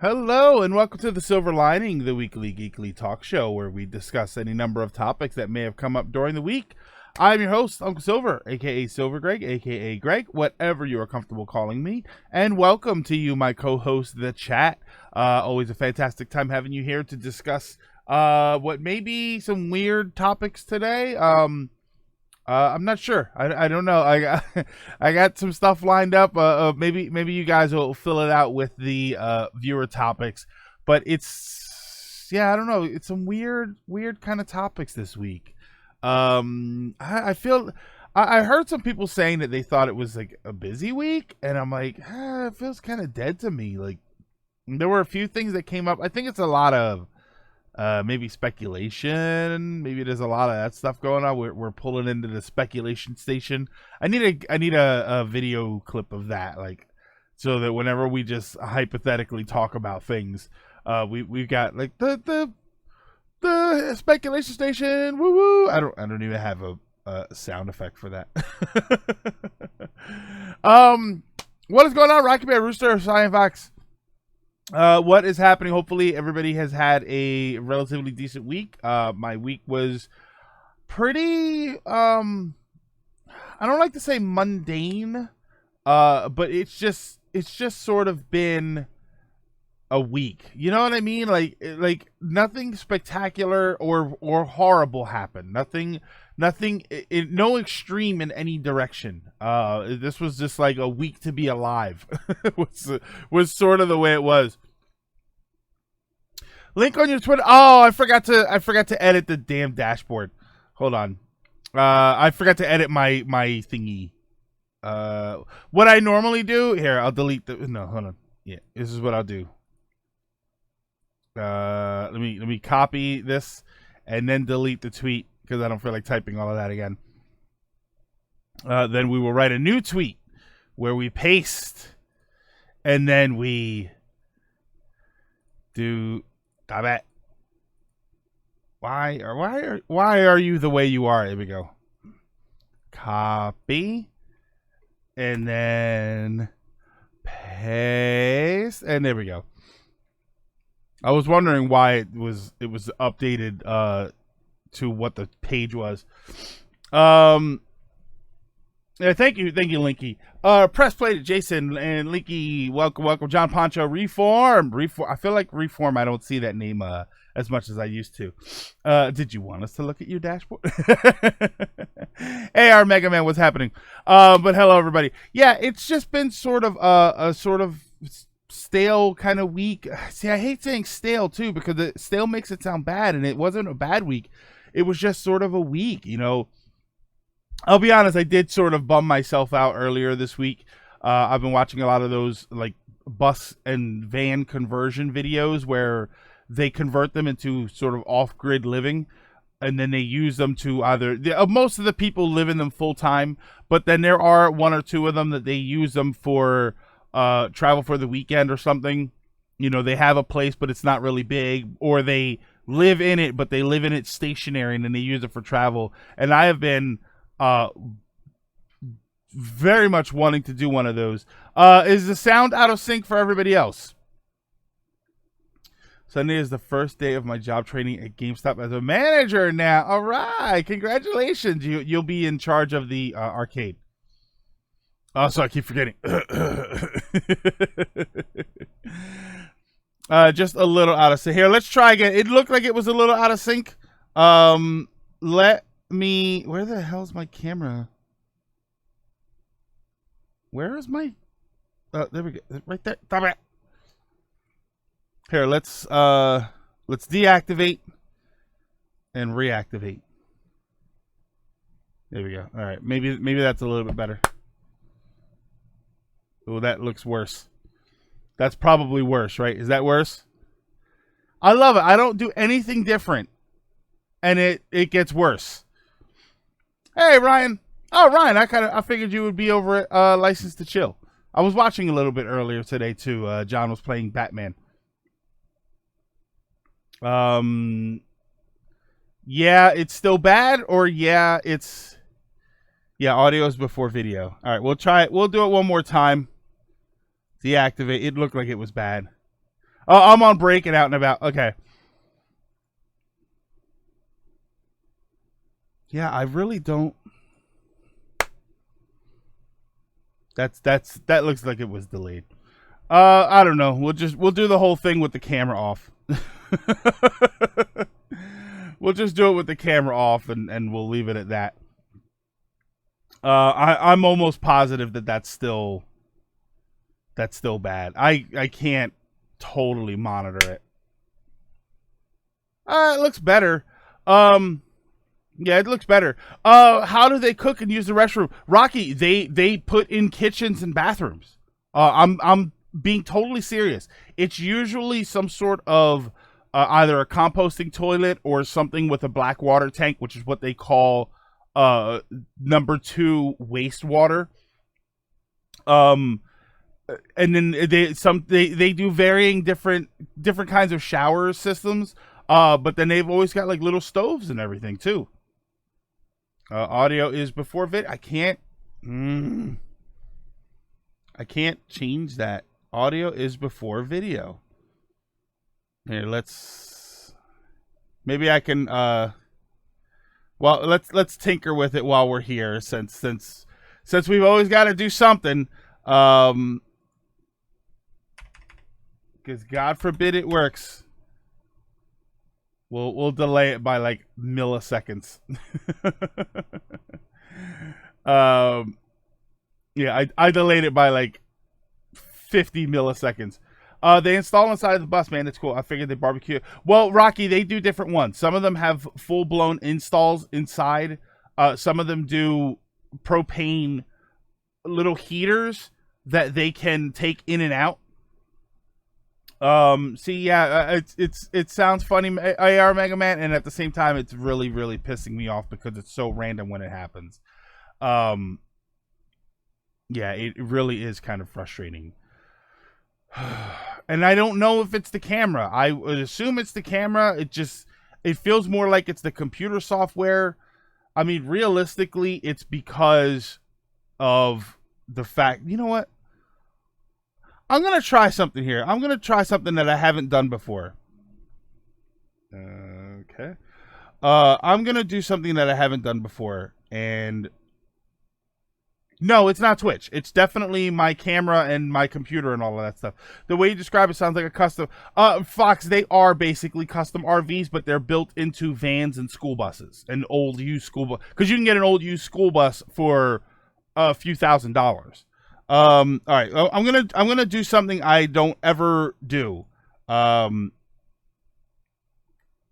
Hello and welcome to The Silver Lining, the weekly geekly talk show where we discuss any number of topics that may have come up during the week. I'm your host, Uncle Silver, aka Silver Greg, aka Greg, whatever you are comfortable calling me. And welcome to you, my co-host, The Chat. Always a fantastic time having you here to discuss what may be some weird topics today. I'm not sure. I don't know. I got some stuff lined up. Maybe you guys will fill it out with the viewer topics. But I don't know. It's some weird kind of topics this week. I feel I heard some people saying that they thought it was like a busy week, and I'm like, it feels kind of dead to me. Like there were a few things that came up. I think it's a lot of maybe speculation. Maybe there's a lot of that stuff going on. We're pulling into the speculation station. I need a video clip of that, like, so that whenever we just hypothetically talk about things, we've got like the speculation station. Woo woo. I don't even have a sound effect for that. What is going on, Rocky Bear, Rooster, Cyan Fox? What is happening? Hopefully everybody has had a relatively decent week. My week was pretty, I don't like to say mundane, but it's just sort of been a week. You know what I mean? Like nothing spectacular or horrible happened. Nothing, no extreme in any direction. This was just like a week to be alive. was sort of the way it was. Link on your Twitter. Oh, I forgot to edit the damn dashboard. Hold on. I forgot to edit my thingy. What I normally do here, I'll delete the. No, hold on. Yeah, this is what I'll do. Let me copy this and then delete the tweet because I don't feel like typing all of that again. Then we will write a new tweet where we paste and then we do. Stop it. Why are you the way you are? There we go. Copy and then paste and there we go. I was wondering why it was updated to what the page was. Yeah, thank you, Linky. Press play to Jason and Linky. Welcome, John Poncho. Reform. I feel like Reform. I don't see that name as much as I used to. Did you want us to look at your dashboard? Hey, our Mega Man, what's happening? But hello, everybody. Yeah, it's just been sort of a sort of stale kind of week. See, I hate saying stale too because stale makes it sound bad, and it wasn't a bad week. It was just sort of a week, you know. I'll be honest, I did sort of bum myself out earlier this week. I've been watching a lot of those like bus and van conversion videos where they convert them into sort of off-grid living, and then they use them to either most of the people live in them full time, but then there are one or two of them that they use them for travel for the weekend or something. You know, they have a place but it's not really big, or they live in it but they live in it stationary and then they use it for travel. And I have been very much wanting to do one of those. Is the sound out of sync for everybody else? Sunday is the first day of my job training at GameStop as a manager now. All right, congratulations. You'll be in charge of the arcade. Oh, so I keep forgetting. Just a little out of sync. Here, let's try again. It looked like it was a little out of sync. Let me. Where the hell's my camera? Where is my? There we go. Right there. Stop it. Here, let's deactivate and reactivate. There we go. All right, maybe that's a little bit better. Oh, that looks worse. That's probably worse, right? Is that worse? I love it. I don't do anything different, and it gets worse. Hey, Ryan. Oh, Ryan, I figured you would be over at License to Chill. I was watching a little bit earlier today too. John was playing Batman. Yeah, it's still bad, or yeah, audio is before video. All right, we'll try it. We'll do it one more time. Deactivate. It looked like it was bad. Oh, I'm on break and out and about. Okay. Yeah, I really don't. That looks like it was delayed. I don't know. We'll do the whole thing with the camera off. We'll just do it with the camera off, and we'll leave it at that. I'm almost positive that that's still bad. I can't totally monitor it. It looks better. Yeah, it looks better. How do they cook and use the restroom? Rocky, they put in kitchens and bathrooms. I'm being totally serious. It's usually some sort of either a composting toilet or something with a black water tank, which is what they call number 2 wastewater. And then they do varying different kinds of shower systems. But then they've always got like little stoves and everything too. Audio is before video. I can't change that. Audio is before video. Here, maybe I can well, let's tinker with it while we're here, since we've always got to do something. Because God forbid it works. We'll delay it by like milliseconds. Yeah, I delayed it by like 50 milliseconds. They install inside of the bus, man. It's cool. I figured they barbecue. Well, Rocky, they do different ones. Some of them have full-blown installs inside. Some of them do propane little heaters that they can take in and out. See, yeah, it sounds funny, AR Mega Man, and at the same time, it's really, really pissing me off because it's so random when it happens. Yeah, it really is kind of frustrating. And I don't know if it's the camera. I would assume it's the camera. It feels more like it's the computer software. I mean, realistically, it's because of the fact, you know what? I'm going to try something here. I'm going to try something that I haven't done before. Okay. I'm going to do something that I haven't done before. And no, it's not Twitch. It's definitely my camera and my computer and all of that stuff. The way you describe it sounds like a custom. Fox, they are basically custom RVs, but they're built into vans and school buses. An old used school bus. Because you can get an old used school bus for a few $1,000s. All right. I'm gonna do something I don't ever do. I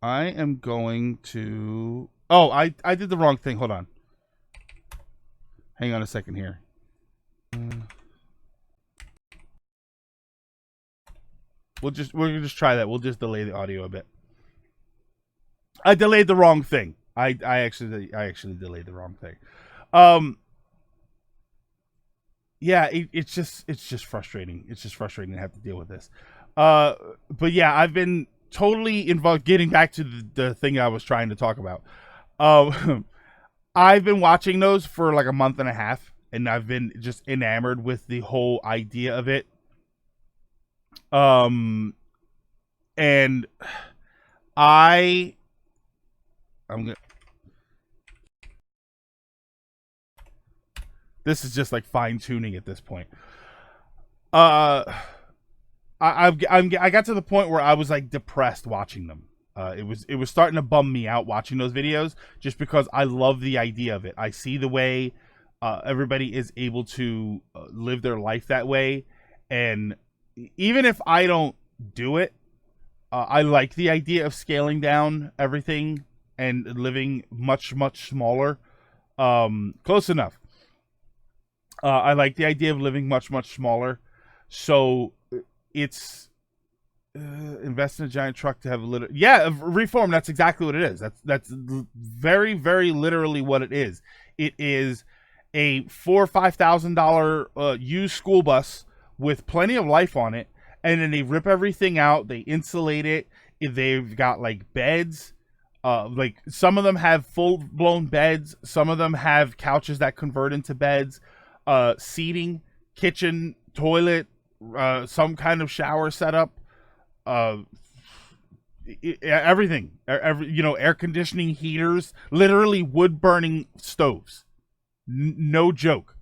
am going to. Oh, I did the wrong thing. Hold on. Hang on a second here. We're gonna just try that. We'll just delay the audio a bit. I delayed the wrong thing. I actually delayed the wrong thing. Yeah, it's just frustrating. It's just frustrating to have to deal with this. But yeah, I've been totally involved. Getting back to the thing I was trying to talk about. I've been watching those for like a month and a half, and I've been just enamored with the whole idea of it. And I'm gonna. This is just like fine tuning at this point. I got to the point where I was like depressed watching them. It was starting to bum me out watching those videos just because I love the idea of it. I see the way everybody is able to live their life that way, and even if I don't do it, I like the idea of scaling down everything and living much smaller. Close enough. I like the idea of living much smaller. So it's invest in a giant truck to have a little. Yeah, reform. That's exactly what it is. That's very literally what it is. It is a $4,000 or $5,000 used school bus with plenty of life on it, and then they rip everything out. They insulate it. They've got like beds. Like some of them have full blown beds. Some of them have couches that convert into beds. Seating, kitchen, toilet, some kind of shower setup. uh, everything, air conditioning, heaters, literally wood burning stoves. No joke.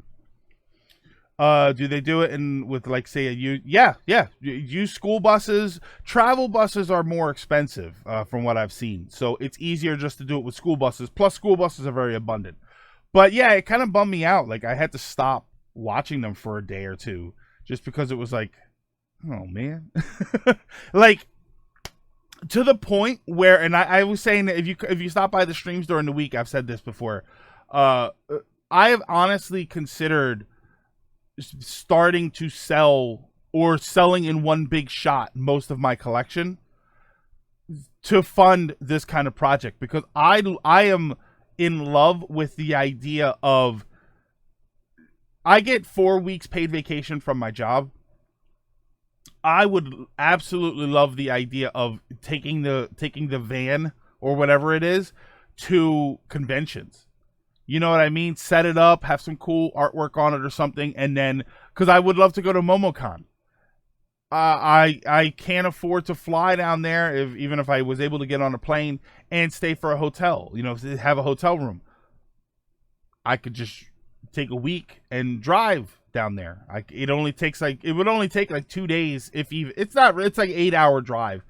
Do they do it with like say yeah, use school buses. Travel buses are more expensive from what I've seen, so it's easier just to do it with school buses. Plus school buses are very abundant. But yeah, it kind of bummed me out. Like I had to stop watching them for a day or two just because it was like, oh man. Like to the point where, and I was saying that if you stop by the streams during the week, I've said this before, I have honestly considered starting to sell or selling in one big shot most of my collection to fund this kind of project, because I am in love with the idea of, I get 4 weeks paid vacation from my job. I would absolutely love the idea of taking the van or whatever it is to conventions. You know what I mean? Set it up, have some cool artwork on it or something, and then, because I would love to go to MomoCon. I can't afford to fly down there, even if I was able to get on a plane and stay for a hotel. Have a hotel room. I could just take a week and drive down there. It would only take like 2 days, if even. It's like 8-hour drive,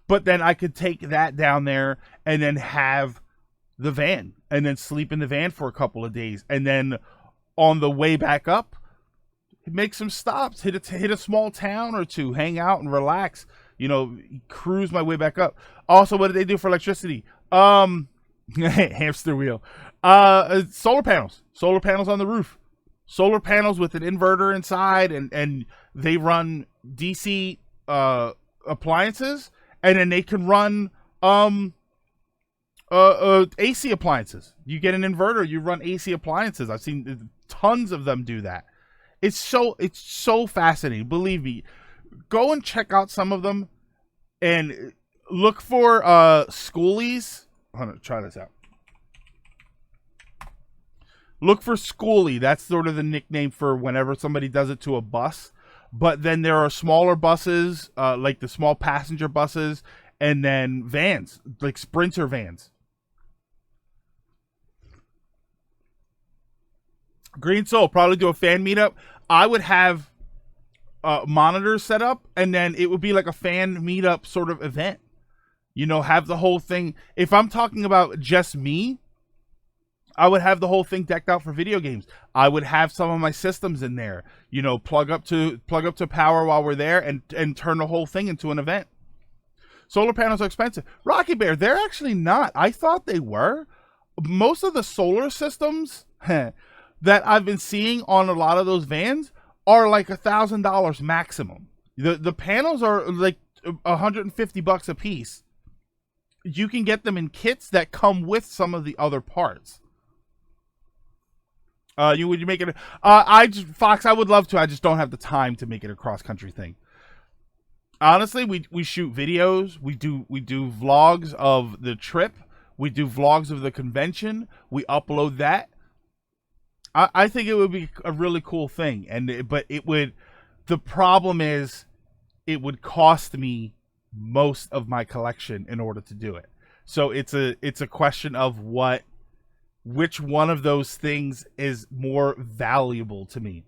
but then I could take that down there and then have the van and then sleep in the van for a couple of days, and then on the way back up, make some stops, hit a small town or two, hang out and relax, cruise my way back up. Also, what did they do for electricity? Hamster wheel. Solar panels on the roof, solar panels with an inverter inside, and they run DC appliances, and then they can run AC appliances. You get an inverter, you run AC appliances. I've seen tons of them do that. It's so fascinating. Believe me, go and check out some of them and look for schoolies. Hold on, try this out. Look for schoolie. That's sort of the nickname for whenever somebody does it to a bus. But then there are smaller buses, like the small passenger buses, and then vans, like Sprinter vans. Green Soul, probably do a fan meetup. I would have monitors set up, and then it would be like a fan meetup sort of event. Have the whole thing. If I'm talking about just me, I would have the whole thing decked out for video games. I would have some of my systems in there, plug up to power while we're there, and turn the whole thing into an event. Solar panels are expensive. Rocky Bear, they're actually not. I thought they were. Most of the solar systems that I've been seeing on a lot of those vans are like $1,000 maximum. The panels are like $150 a piece. You can get them in kits that come with some of the other parts. Would you make it? Fox, I would love to. I just don't have the time to make it a cross country thing. Honestly, we shoot videos. We do vlogs of the trip. We do vlogs of the convention. We upload that. I think it would be a really cool thing, but it would. The problem is, it would cost me most of my collection in order to do it. So it's a question of which one of those things is more valuable to me.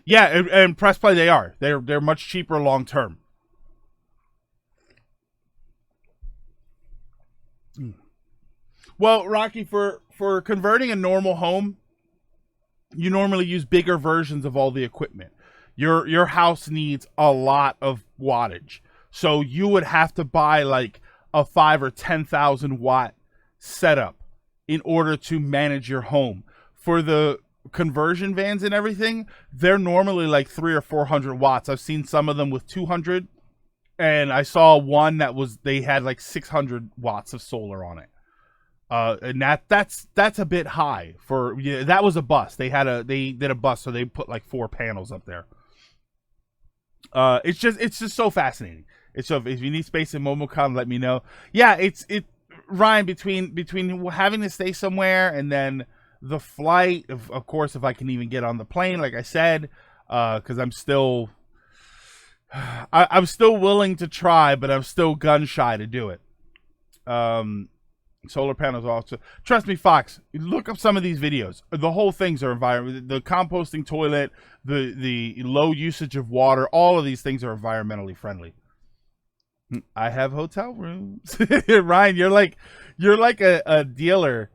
Yeah, and press play they are. They're much cheaper long term. Well, Rocky, for converting a normal home, you normally use bigger versions of all the equipment. Your house needs a lot of wattage, so you would have to buy like a 5,000 or 10,000 watt setup in order to manage your home. For the conversion vans and everything, they're normally like 300 or 400 watts. I've seen some of them with 200, and I saw one they had like 600 watts of solar on it. And that's a bit high for. That was a bus. They did a bus, so they put like 4 panels up there. It's just so fascinating. If you need space in MomoCon, let me know. Yeah, Ryan, between having to stay somewhere and then the flight, of course, if I can even get on the plane, like I said, because I'm still I'm still willing to try, but I'm still gun shy to do it. Solar panels also. Trust me, Fox. Look up some of these videos. The whole things are environment. The composting toilet, the low usage of water. All of these things are environmentally friendly. I have hotel rooms. Ryan, you're like a dealer.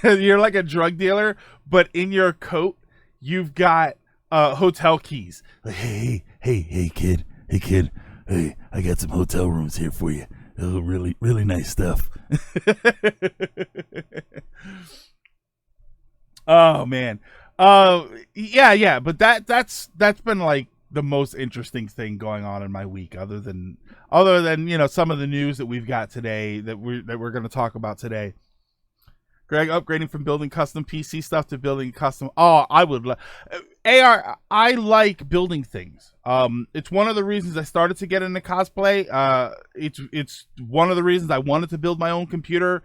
You're like a drug dealer, but in your coat you've got hotel keys. Like, hey, kid. Hey, I got some hotel rooms here for you. Oh, really, really nice stuff. Oh man. Yeah, but that's been like the most interesting thing going on in my week, other than some of the news that we've got today that we're going to talk about today. Greg, upgrading from building custom PC stuff to building custom. Oh, I would AR. I like building things. It's one of the reasons I started to get into cosplay. It's one of the reasons I wanted to build my own computer.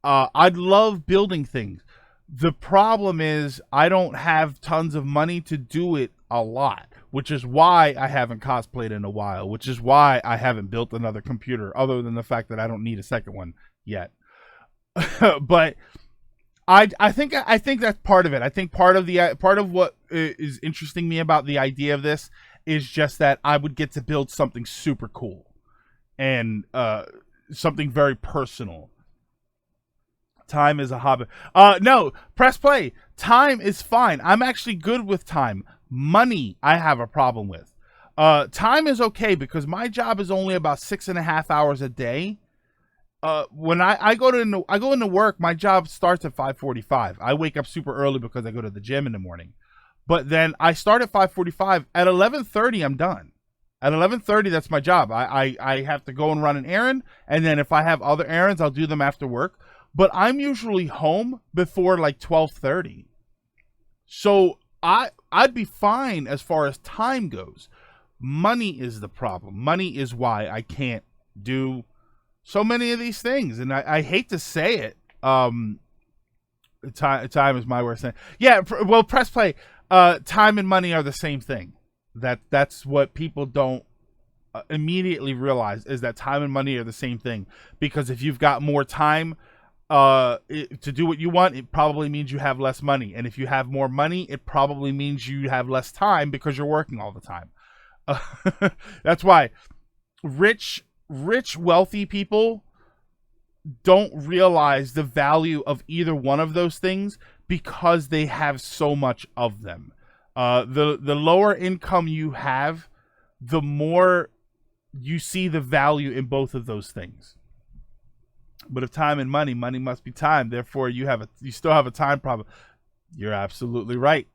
I love building things. The problem is I don't have tons of money to do it a lot, which is why I haven't cosplayed in a while, which is why I haven't built another computer, other than the fact that I don't need a second one yet. But I think that's part of it. I think part of what is interesting me about the idea of this is just that I would get to build something super cool and something very personal. Time is a hobby. No, press play. Time is fine. I'm actually good with time. Money, I have a problem with. Time is okay because my job is only about 6.5 hours a day. When I go into work, my job starts at 5:45. I wake up super early because I go to the gym in the morning. But then I start at 5:45. At 11:30, I'm done. At 11:30, that's my job. I have to go and run an errand, and then if I have other errands, I'll do them after work. But I'm usually home before like 12:30. So I'd be fine as far as time goes. Money is the problem. Money is why I can't do so many of these things, and I hate to say it. Time is my worst thing. Yeah, well, press play. Time and money are the same thing. That's what people don't immediately realize, is that time and money are the same thing. Because if you've got more time to do what you want, it probably means you have less money, and if you have more money, it probably means you have less time because you're working all the time. That's why rich, wealthy people don't realize the value of either one of those things because they have so much of them. The lower income you have, the more you see the value in both of those things. But if time and money must be time. Therefore, you still have a time problem. You're absolutely right.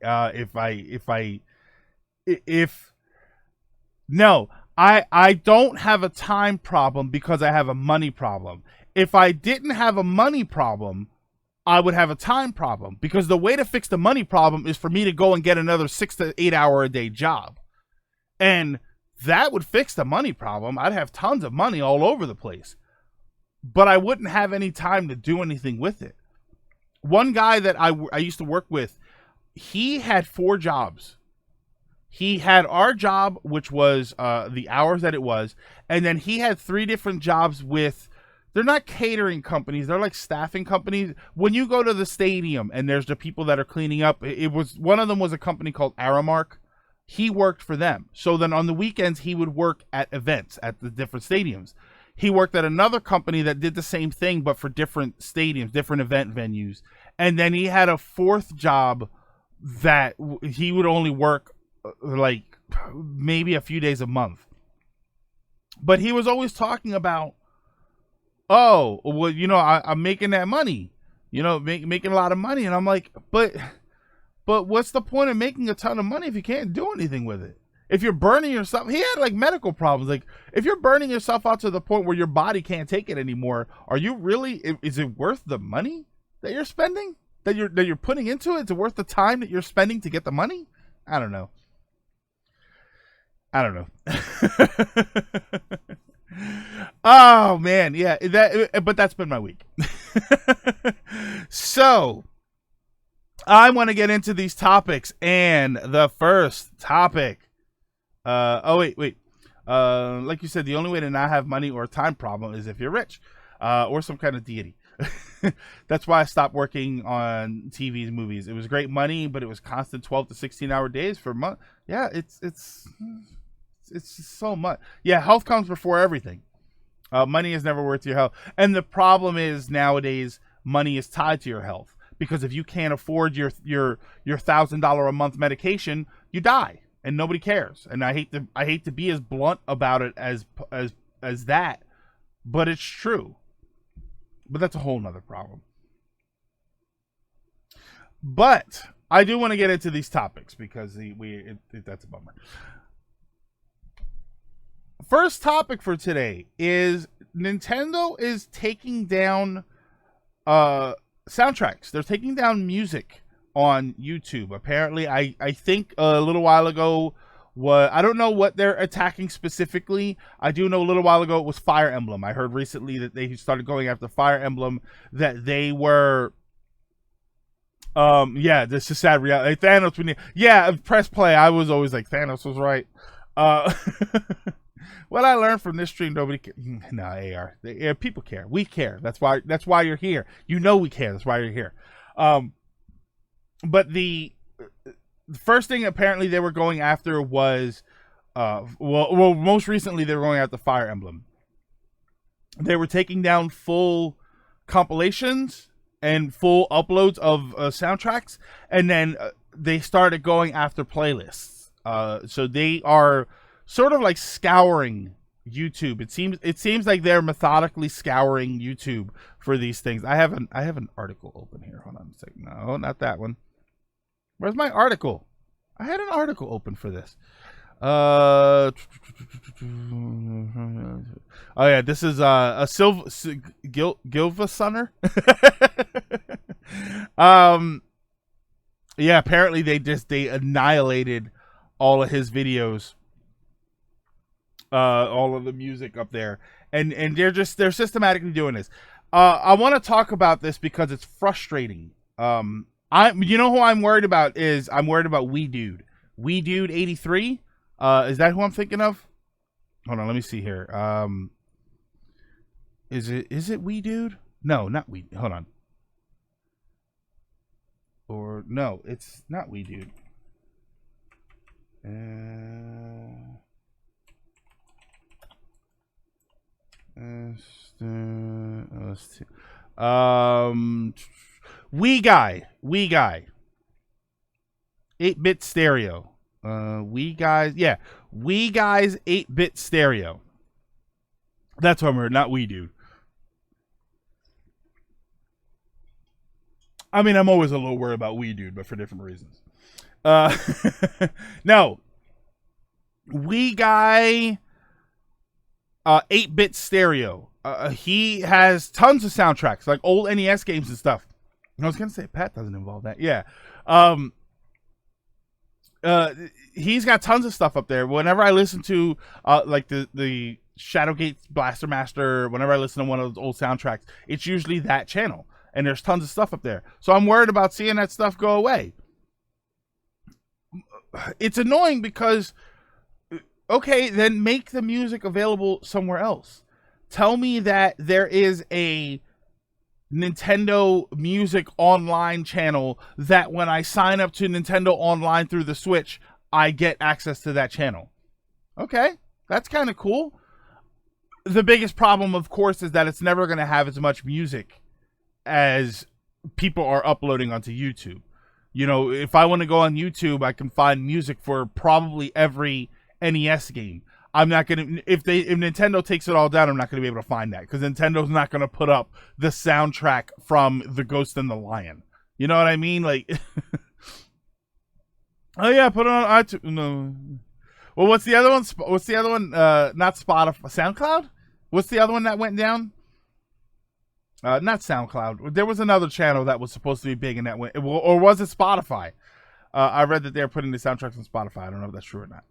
No, I don't have a time problem because I have a money problem. If I didn't have a money problem, I would have a time problem, because the way to fix the money problem is for me to go and get another 6 to 8 hour a day job. And that would fix the money problem. I'd have tons of money all over the place, but I wouldn't have any time to do anything with it. One guy that I used to work with, he had 4 jobs. He had our job, which was the hours that it was, and then he had 3 different jobs with, they're not catering companies, they're like staffing companies. When you go to the stadium and there's the people that are cleaning up, it was, one of them was a company called Aramark. He worked for them. So then on the weekends, he would work at events at the different stadiums. He worked at another company that did the same thing, but for different stadiums, different event venues. And then he had a 4th job that he would only work like maybe a few days a month. But he was always talking about, oh, well, I'm making that money, making a lot of money. And I'm like, but what's the point of making a ton of money if you can't do anything with it? If you're burning yourself, he had like medical problems. Like, if you're burning yourself out to the point where your body can't take it anymore, is it worth the money that you're spending, that you're putting into it? Is it worth the time that you're spending to get the money? I don't know. Oh man, yeah, but that's been my week. So I want to get into these topics, and the first topic, wait, Like you said, the only way to not have money or a time problem is if you're rich, or some kind of deity. That's why I stopped working on TV's movies. It was great money, but it was constant 12 to 16-hour days for month. Yeah, it's just so much. Yeah, health comes before everything. Money is never worth your health. And the problem is nowadays money is tied to your health, because if you can't afford your $1,000 a month medication, you die, and nobody cares. And I hate to be as blunt about it as that, but it's true. But that's a whole nother problem. But I do want to get into these topics because that's a bummer. First topic for today is Nintendo is taking down soundtracks. They're taking down music on YouTube. Apparently, I think a little while ago, I don't know what they're attacking specifically. I do know a little while ago it was Fire Emblem. I heard recently that they started going after Fire Emblem, that they were this is sad reality. Thanos, press play. I was always like, Thanos was right. What I learned from this stream, nobody cares. No, AR. People care. We care. That's why you're here. You know we care. That's why you're here. But the first thing apparently they were going after was, most recently they were going after Fire Emblem. They were taking down full compilations and full uploads of soundtracks, and then they started going after playlists. So they are sort of like scouring YouTube. It seems like they're methodically scouring YouTube for these things. I have an article open here. Hold on a second. No, not that one. Where's my article? I had an article open for this. Oh yeah, this is a Gilvasunner. Yeah, apparently they annihilated all of his videos, all of the music up there, and they're systematically doing this. I want to talk about this because it's frustrating. You know who I'm worried about is WeDude. WeDude 83. Is that who I'm thinking of? Hold on, let me see here. Is it WeDude? No, not We. Hold on. Or no, it's not WeDude. We Guy. 8-bit stereo. We Guys 8-bit stereo. That's what I'm heard, not WeDude. I mean, I'm always a little worried about WeDude, but for different reasons. No. We Guy 8-bit stereo. He has tons of soundtracks, like old NES games and stuff. I was gonna say Pat doesn't involve that. Yeah. He's got tons of stuff up there. Whenever I listen to like the Shadowgate Blaster Master, whenever I listen to one of those old soundtracks, it's usually that channel, and there's tons of stuff up there. So I'm worried about seeing that stuff go away. It's annoying because, okay, then make the music available somewhere else. Tell me that there is a Nintendo Music Online channel that when I sign up to Nintendo Online through the Switch, I get access to that channel. Okay, that's kind of cool. The biggest problem, of course, is that it's never going to have as much music as people are uploading onto YouTube. You know, if I want to go on YouTube, I can find music for probably every NES game. I'm not gonna if Nintendo takes it all down, I'm not gonna be able to find that because Nintendo's not gonna put up the soundtrack from The Ghost and the Lion. You know what I mean? Like, oh yeah, put it on iTunes. No. Well, what's the other one? Not Spotify, SoundCloud. What's the other one that went down? Not SoundCloud. There was another channel that was supposed to be big and that went, or was it Spotify? I read that they're putting the soundtracks on Spotify. I don't know if that's true or not.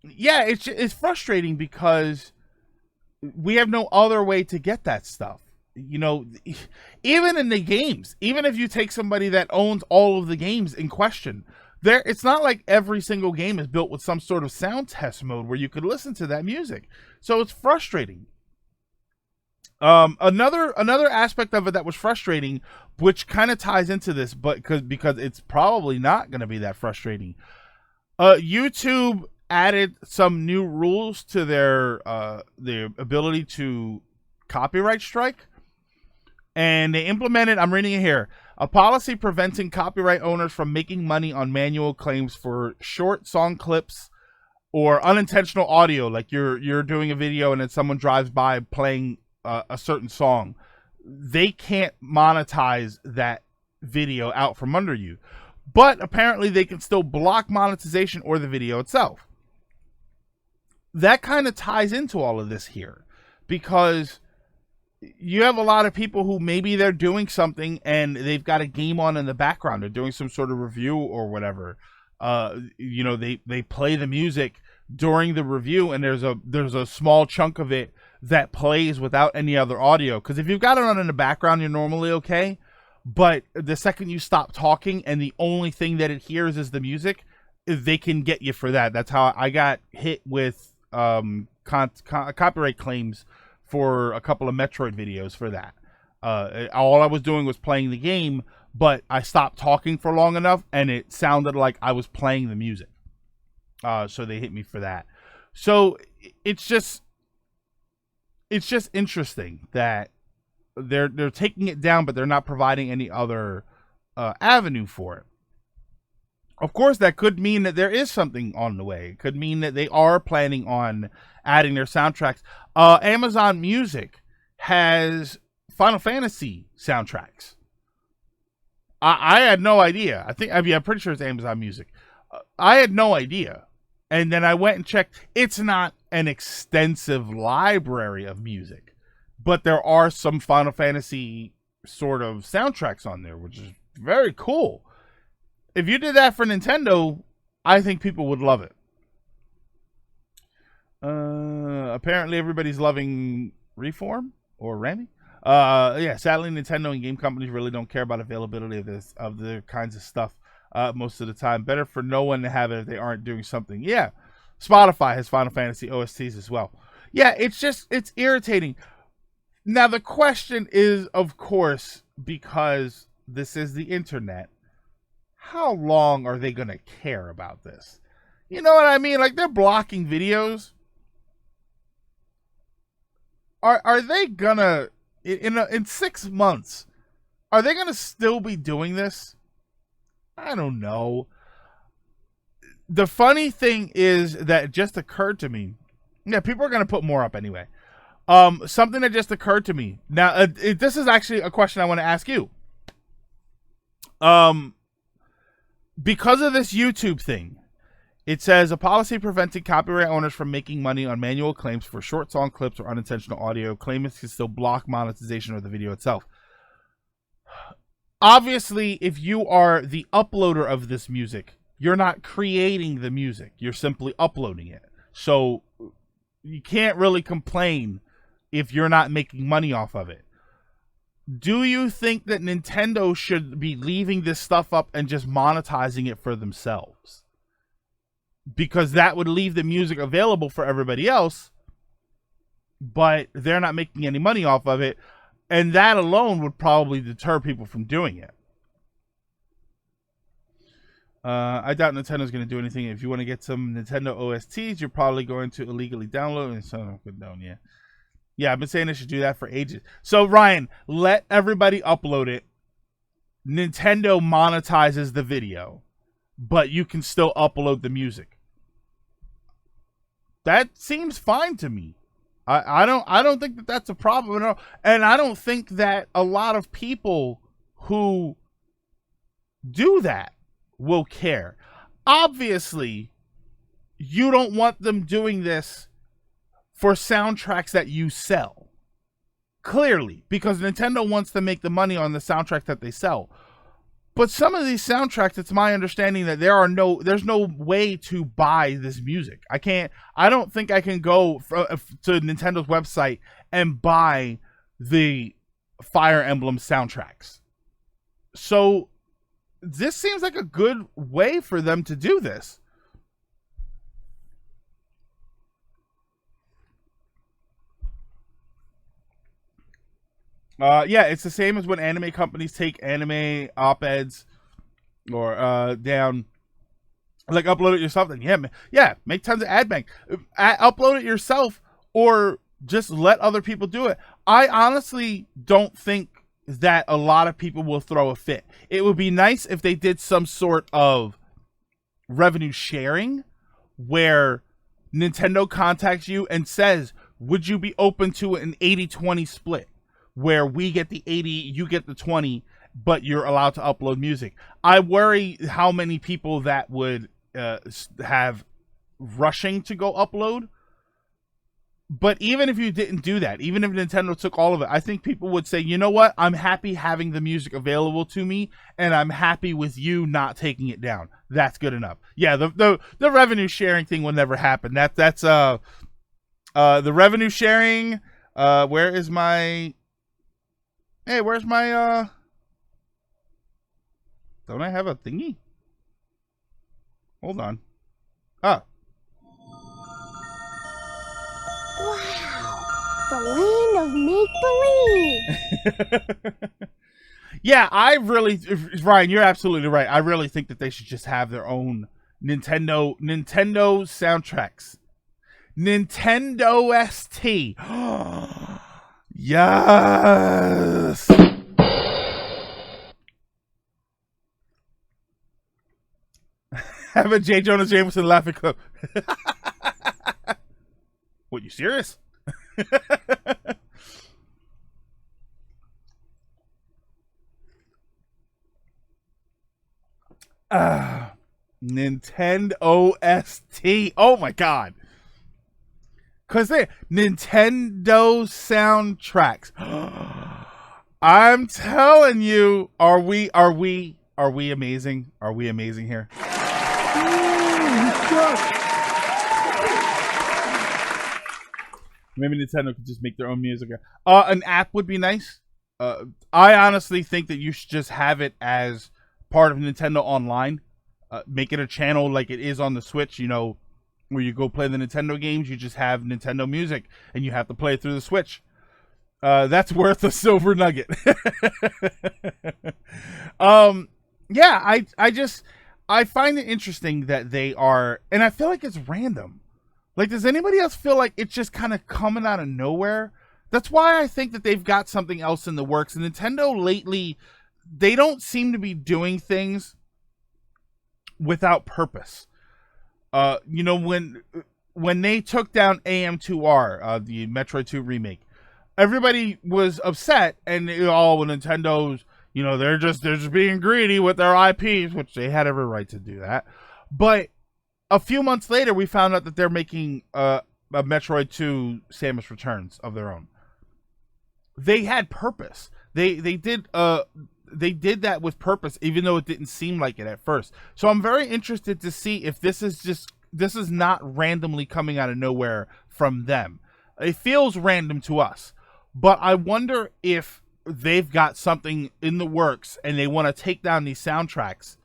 Yeah, it's frustrating because we have no other way to get that stuff. You know, even in the games, even if you take somebody that owns all of the games in question, It's not like every single game is built with some sort of sound test mode where you could listen to that music. So it's frustrating. Another aspect of it that was frustrating, which kind of ties into this, but because it's probably not going to be that frustrating. YouTube added some new rules to their ability to copyright strike, and they implemented, I'm reading it here, a policy preventing copyright owners from making money on manual claims for short song clips or unintentional audio, like you're doing a video and then someone drives by playing a certain song. They can't monetize that video out from under you, but apparently they can still block monetization or the video itself. That kind of ties into all of this here, because you have a lot of people who maybe they're doing something and they've got a game on in the background. They're doing some sort of review or whatever. They play the music during the review, and there's a small chunk of it that plays without any other audio. Because if you've got it on in the background, you're normally okay. But the second you stop talking and the only thing that it hears is the music, they can get you for that. That's how I got hit with copyright claims for a couple of Metroid videos for that. All I was doing was playing the game, but I stopped talking for long enough and it sounded like I was playing the music. So they hit me for that. So it's just interesting that they're taking it down, but they're not providing any other avenue for it. Of course, that could mean that there is something on the way. It could mean that they are planning on adding their soundtracks. Amazon Music has Final Fantasy soundtracks. I had no idea. I'm pretty sure it's Amazon Music. I had no idea. And then I went and checked. It's not an extensive library of music, but there are some Final Fantasy sort of soundtracks on there, which is very cool. If you did that for Nintendo, I think people would love it. Apparently everybody's loving Reform or Rami. Sadly, Nintendo and game companies really don't care about availability of the kinds of stuff most of the time. Better for no one to have it if they aren't doing something. Yeah, Spotify has Final Fantasy OSTs as well. Yeah, it's irritating. Now, the question is, of course, because this is the internet, how long are they going to care about this? You know what I mean? Like, they're blocking videos. Are they going to, in 6 months, are they going to still be doing this? I don't know. The funny thing is that it just occurred to me. Yeah, people are going to put more up anyway. Something that just occurred to me. Now, this is actually a question I want to ask you. Because of this YouTube thing, it says a policy preventing copyright owners from making money on manual claims for short song clips or unintentional audio. Claimants can still block monetization of the video itself. Obviously, if you are the uploader of this music, you're not creating the music. You're simply uploading it. So you can't really complain if you're not making money off of it. Do you think that Nintendo should be leaving this stuff up and just monetizing it for themselves? Because that would leave the music available for everybody else, but they're not making any money off of it. And that alone would probably deter people from doing it. I doubt Nintendo's going to do anything. If you want to get some Nintendo OSTs, you're probably going to illegally download and so down. Yeah, I've been saying they should do that for ages. So Ryan, let everybody upload it. Nintendo monetizes the video, but you can still upload the music. That seems fine to me. I don't think that that's a problem at all. And I don't think that a lot of people who do that will care. Obviously, you don't want them doing this for soundtracks that you sell. Clearly, because Nintendo wants to make the money on the soundtrack that they sell. But some of these soundtracks, it's my understanding that there's no way to buy this music. I don't think I can go to Nintendo's website and buy the Fire Emblem soundtracks. So this seems like a good way for them to do this. Yeah, it's the same as when anime companies take anime op-eds or down, like upload it yourself. Then yeah, make tons of ad bank, upload it yourself, or just let other people do it. I honestly don't think that a lot of people will throw a fit. It would be nice if they did some sort of revenue sharing where Nintendo contacts you and says, would you be open to an 80-20 split where we get the 80, you get the 20, but you're allowed to upload music? I worry how many people that would have rushing to go upload. But even if you didn't do that, even if Nintendo took all of it, I think people would say, you know what? I'm happy having the music available to me, and I'm happy with you not taking it down. That's good enough. Yeah, the revenue sharing thing will never happen. That's the revenue sharing. Where's my don't I have a thingy? Hold on. Wow, the land of make-believe. Yeah, Ryan, you're absolutely right. I really think that they should just have their own Nintendo soundtracks. Nintendo ST. Yes. Have a J. Jonah Jameson laughing clip. What, you serious? Nintendo OST. Oh my god. Cause they Nintendo soundtracks. I'm telling you, are we amazing? Are we amazing here? Maybe Nintendo could just make their own music. An app would be nice. I honestly think that you should just have it as part of Nintendo Online. Make it a channel like it is on the Switch, you know, where you go play the Nintendo games. You just have Nintendo music, and you have to play it through the Switch. That's worth a silver nugget. Yeah, I find it interesting that they are, and I feel like it's random. Like, does anybody else feel like it's just kind of coming out of nowhere? That's why I think that they've got something else in the works. And Nintendo lately, they don't seem to be doing things without purpose. You know, when they took down AM2R, the Metroid 2 remake, everybody was upset, and Nintendo's, you know, they're just being greedy with their IPs, which they had every right to do that. But a few months later, we found out that they're making a Metroid 2 Samus Returns of their own. They had purpose. They did that with purpose, even though it didn't seem like it at first. So I'm very interested to see if this is not randomly coming out of nowhere from them. It feels random to us, but I wonder if they've got something in the works and they want to take down these soundtracks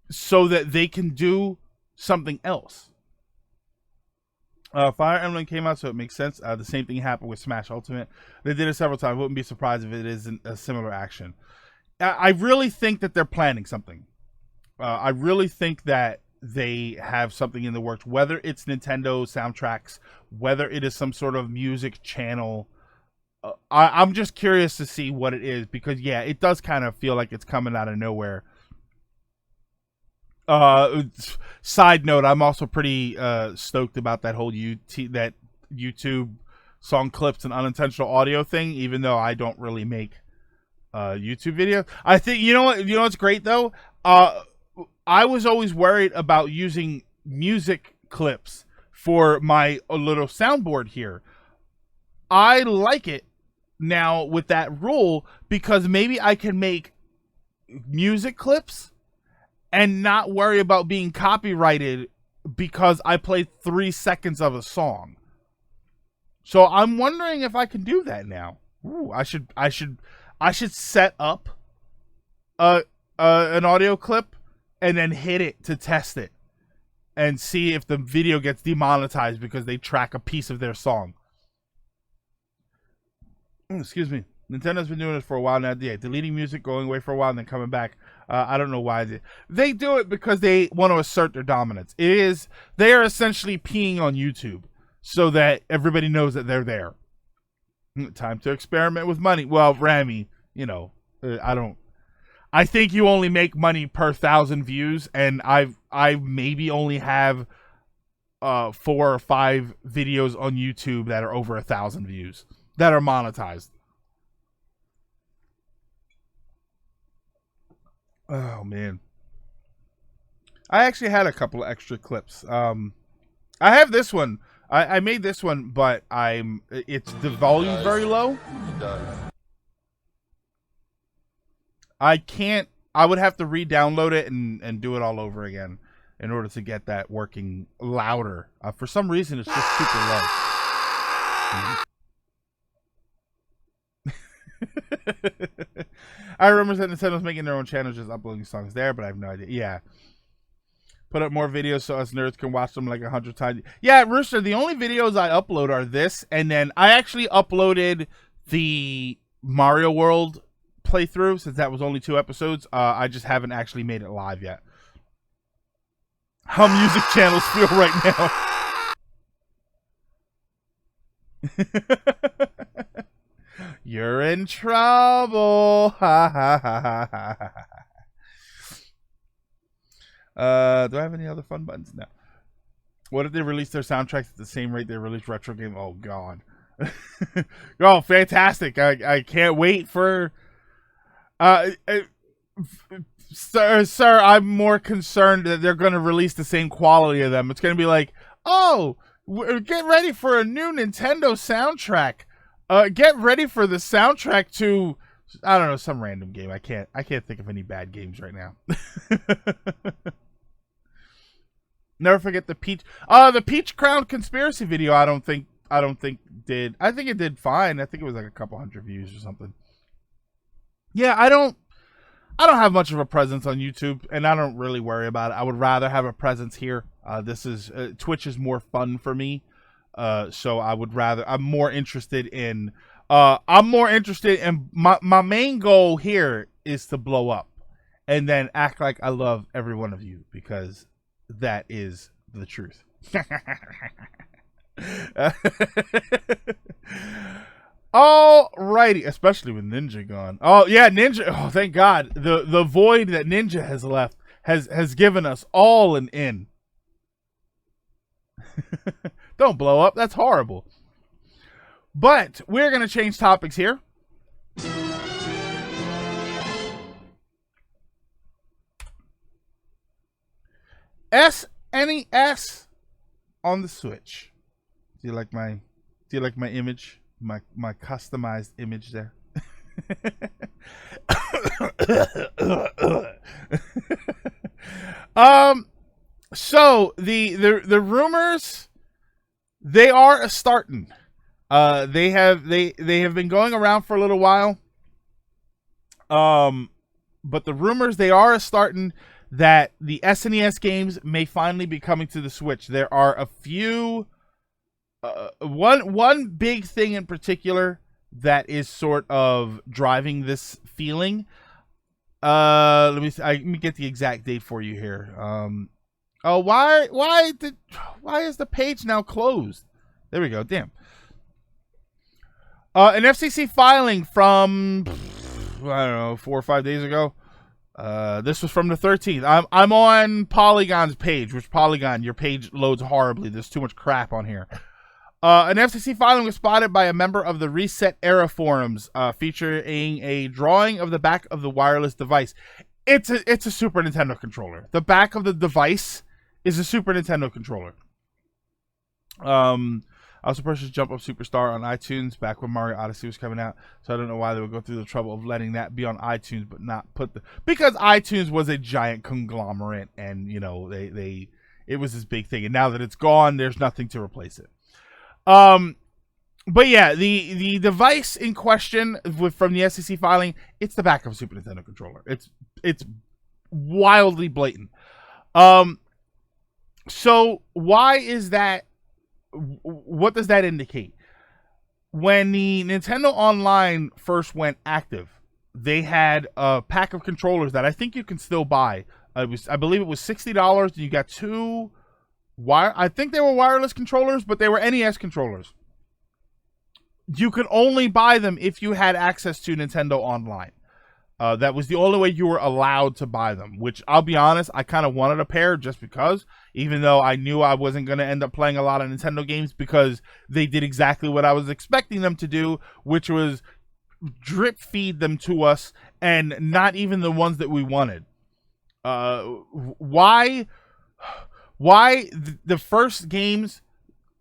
so that they can do something else. Fire Emblem came out, so it makes sense. The same thing happened with Smash Ultimate. They did it several times. Wouldn't be surprised if it isn't a similar action. I really think that they're planning something. I really think that they have something in the works, whether it's Nintendo soundtracks, whether it is some sort of music channel. I'm just curious to see what it is, because yeah, it does kind of feel like it's coming out of nowhere. Side note, I'm also pretty stoked about that whole YouTube song clips and unintentional audio thing, even though I don't really make YouTube videos. I think you know what's great though? I was always worried about using music clips for my little soundboard here. I like it now with that rule, because maybe I can make music clips and not worry about being copyrighted because I played 3 seconds of a song. So I'm wondering if I can do that now. Ooh, I should set up an audio clip and then hit it to test it and see if the video gets demonetized because they track a piece of their song. Excuse me. Nintendo's been doing this for a while now. Yeah, deleting music, going away for a while, and then coming back. I don't know why they do it, because they want to assert their dominance. They are essentially peeing on YouTube so that everybody knows that they're there. Time to experiment with money. Well, Rami, I think you only make money per 1,000 views, and I maybe only have 4 or 5 videos on YouTube that are over 1,000 views that are monetized. Oh man, I actually had a couple of extra clips. I have this one. I made this one, but the volume's very low. I would have to re-download it and do it all over again in order to get that working louder. For some reason, it's just super low. I remember that Nintendo's making their own channels, just uploading songs there, but I have no idea. Yeah. Put up more videos so us nerds can watch them like 100 times. Yeah, Rooster, the only videos I upload are this, and then I actually uploaded the Mario World playthrough, since that was only 2 episodes. I just haven't actually made it live yet. How music channels feel right now. You're in trouble. Ha ha ha ha ha ha. Do I have any other fun buttons? No. What if they release their soundtracks at the same rate they release retro game? Oh god. Oh, fantastic. I can't wait for sir, I'm more concerned that they're going to release the same quality of them. It's going to be like, "Oh, get ready for a new Nintendo soundtrack. Get ready for the soundtrack to," I don't know, some random game. I can't think of any bad games right now. Never forget the Peach Crown conspiracy video. I think it did fine. I think it was like a couple hundred views or something. Yeah, I don't have much of a presence on YouTube, and I don't really worry about it. I would rather have a presence here. Twitch is more fun for me. So I'm more interested in my main goal here is to blow up and then act like I love every one of you, because that is the truth. Alrighty, especially with Ninja gone. Oh yeah, Ninja. Oh, thank God. The void that Ninja has left has given us all an in. Don't blow up. That's horrible. But we're going to change topics here. SNES on the Switch. Do you like my image? My customized image there. So the rumors, they are a starting. They have been going around for a little while. But the rumors, they are a starting that the SNES games may finally be coming to the Switch. There are a few. One big thing in particular that is sort of driving this feeling. Let me get the exact date for you here. Oh, why is the page now closed? There we go. Damn. An FCC filing from, I don't know, 4 or 5 days ago. This was from the 13th. I'm on Polygon's page, which Polygon, your page loads horribly. There's too much crap on here. An FCC filing was spotted by a member of the Reset Era forums, featuring a drawing of the back of the wireless device. It's a Super Nintendo controller. The back of the device is a Super Nintendo controller. I was purchased Jump Up Superstar on iTunes back when Mario Odyssey was coming out, so I don't know why they would go through the trouble of letting that be on iTunes, but not because iTunes was a giant conglomerate, and it was this big thing, and now that it's gone, there's nothing to replace it. But yeah, the device in question from the SEC filing, it's the back of a Super Nintendo controller. It's wildly blatant. So why is that? What does that indicate? When the Nintendo Online first went active, they had a pack of controllers that I think you can still buy. I believe it was $60, and you got two I think they were wireless controllers, but they were NES controllers. You could only buy them if you had access to Nintendo Online. That was the only way you were allowed to buy them, which I'll be honest, I kind of wanted a pair just because, even though I knew I wasn't going to end up playing a lot of Nintendo games because they did exactly what I was expecting them to do, which was drip feed them to us and not even the ones that we wanted. Why the first games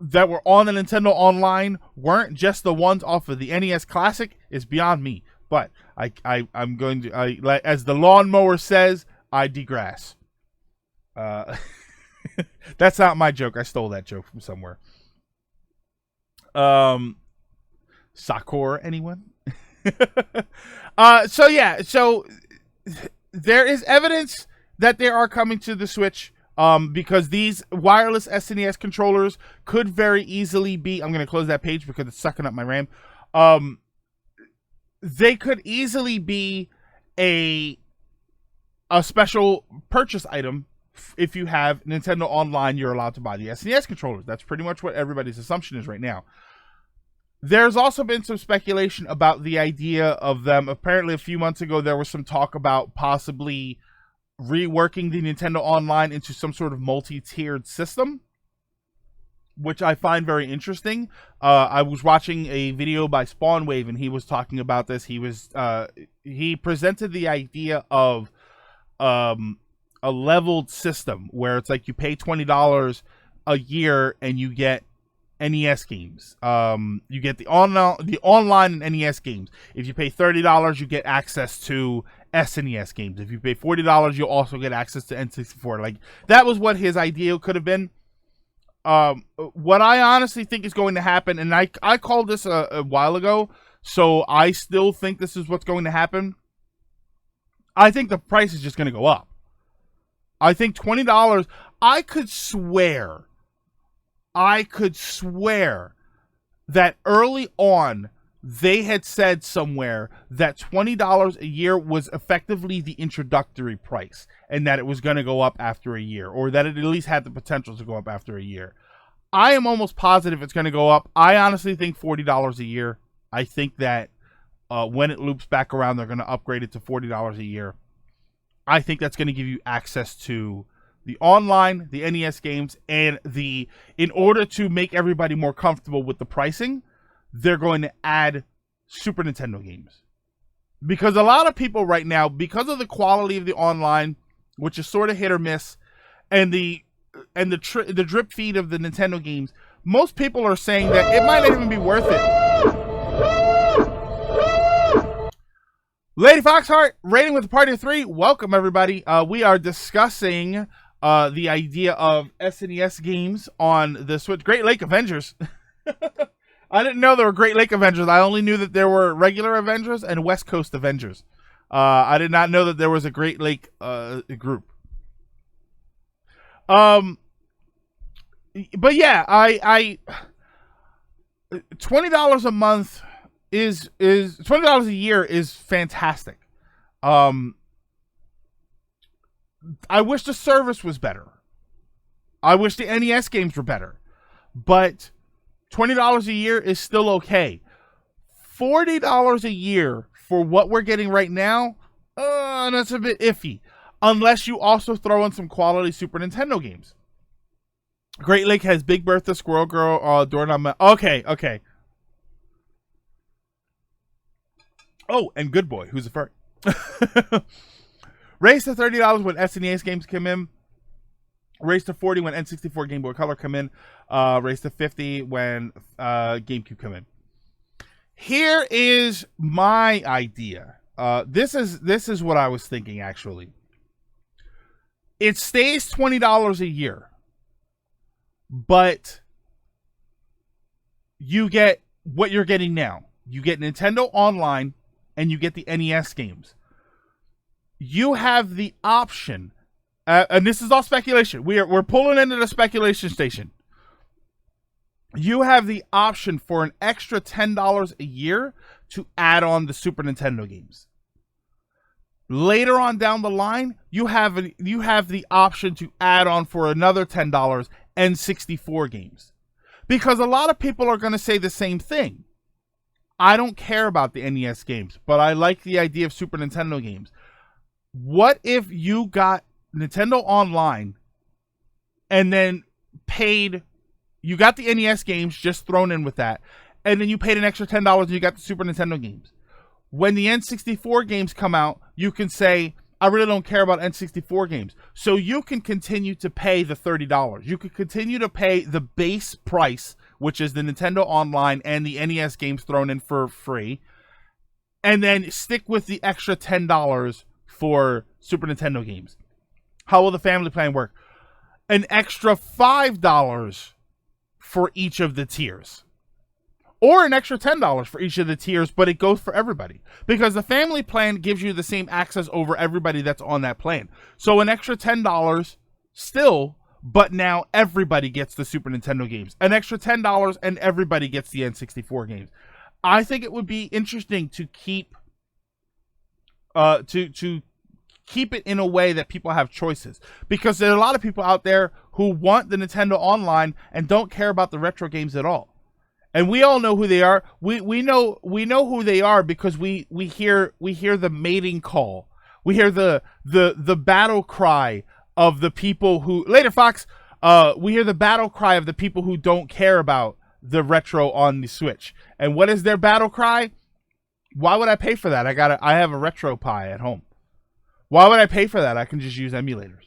that were on the Nintendo Online weren't just the ones off of the NES Classic is beyond me. But I'm going to, as the lawnmower says, I degrass. That's not my joke. I stole that joke from somewhere. Sakura, anyone? So there is evidence that they are coming to the Switch. Because these wireless SNES controllers could very easily be, I'm going to close that page because it's sucking up my RAM. They could easily be a special purchase item. If you have Nintendo Online, you're allowed to buy the SNES controllers. That's pretty much what everybody's assumption is right now. There's also been some speculation about the idea of them. Apparently, a few months ago, there was some talk about possibly reworking the Nintendo Online into some sort of multi-tiered system, which I find very interesting. I was watching a video by Spawnwave, and he was talking about this. He presented the idea of a leveled system where it's like you pay $20 a year and you get NES games. You get the online and NES games. If you pay $30, you get access to SNES games. If you pay $40, you'll also get access to N64. Like, that was what his idea could have been. What I honestly think is going to happen, and I called this a while ago, so I still think this is what's going to happen. I think the price is just going to go up. I think $20, I could swear that early on, they had said somewhere that $20 a year was effectively the introductory price and that it was going to go up after a year, or that it at least had the potential to go up after a year. I am almost positive it's going to go up. I honestly think $40 a year. I think that when it loops back around, they're going to upgrade it to $40 a year. I think that's going to give you access to the online, the NES games, and in order to make everybody more comfortable with the pricing, they're going to add Super Nintendo games. Because a lot of people right now, because of the quality of the online, which is sort of hit or miss, and the drip feed of the Nintendo games, most people are saying that it might not even be worth it. Lady Foxheart, rating with a party of 3. Welcome, everybody. We are discussing the idea of SNES games on the Switch. Great Lake Avengers. I didn't know there were Great Lake Avengers. I only knew that there were regular Avengers and West Coast Avengers. I did not know that there was a Great Lake group. But yeah, I $20 a month is $20 a year is fantastic. I wish the service was better. I wish the NES games were better. But $20 a year is still okay. $40 a year for what we're getting right now, that's a bit iffy. Unless you also throw in some quality Super Nintendo games. Great Lake has Big Bertha, Squirrel Girl, Doorknob. Okay. Oh, and Good Boy, who's a furry. Raise to $30 when SNES games come in. Raise to $40 when N64 Game Boy Color come in. Raise to $50 when GameCube come in. Here is my idea. This is what I was thinking, actually. It stays $20 a year, but you get what you're getting now. You get Nintendo Online, and you get the NES games. you have the option, and this is all speculation. We're pulling into the speculation station. You have the option for an extra $10 a year to add on the Super Nintendo games. Later on down the line, you have the option to add on for another $10 N64 games. Because a lot of people are going to say the same thing. I don't care about the NES games, but I like the idea of Super Nintendo games. What if you got Nintendo Online and then you got the NES games just thrown in with that, and then you paid an extra $10 and you got the Super Nintendo games? When the N64 games come out, you can say, I really don't care about N64 games. So you can continue to pay the $30. You can continue to pay the base price, which is the Nintendo Online and the NES games thrown in for free, and then stick with the extra $10 for Super Nintendo games. How will the family plan work? An extra $5 for each of the tiers. Or an extra $10 for each of the tiers, but it goes for everybody. Because the family plan gives you the same access over everybody that's on that plan. So an extra $10 still, but now everybody gets the Super Nintendo games. An extra $10 and everybody gets the N64 games. I think it would be interesting to keep keep it in a way that people have choices. Because there are a lot of people out there who want the Nintendo Online and don't care about the retro games at all. And we all know who they are. We know who they are because we hear the mating call. We hear the battle cry of the people who later Fox. We hear the battle cry of the people who don't care about the retro on the Switch. And what is their battle cry? Why would I pay for that? I have a retro Pi at home. Why would I pay for that? I can just use emulators.